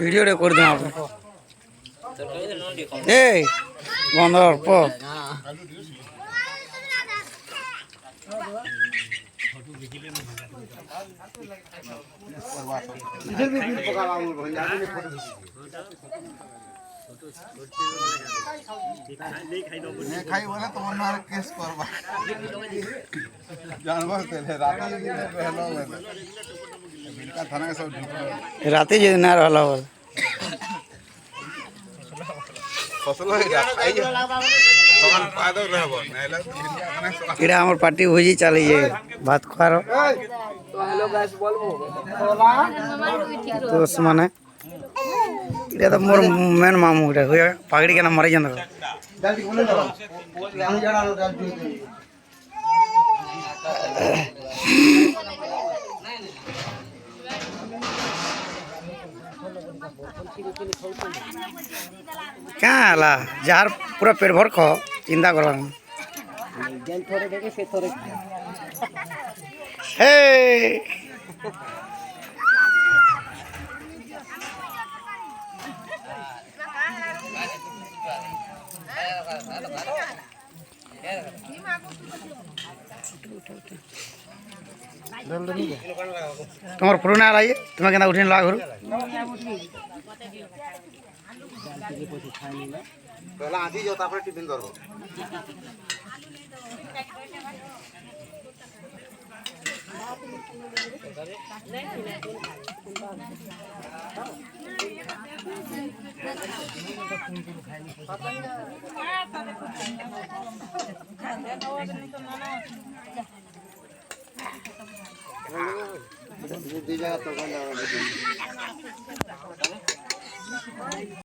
video record দাও এই বন্ধর প खाई बोला तो मन मार केस करबा जानवर तेले राती यदि रहलो बिलका थाना के सब राते जे ना रहला हो फसल होई आई तमन पादो रहबो नाइला एरा हमर पार्टी भोजी चले जाए भात खारो तो हेलो गाइस बोलबो तो माने এটা তো মোর মেন মামু এটা হয়ে পাগড়ি কেন মারি জানো जल्दी बोले ना हम जाना जल्दी क्या हला जार पूरा पेट भर खो चिंता करवा जल थोड़े देखे से थोड़े हे तुम्हार पुराना आला ये तुम्हें कहना उठने लगा घरू पहला आधी जो तापर टिफिन करबो दी जा तो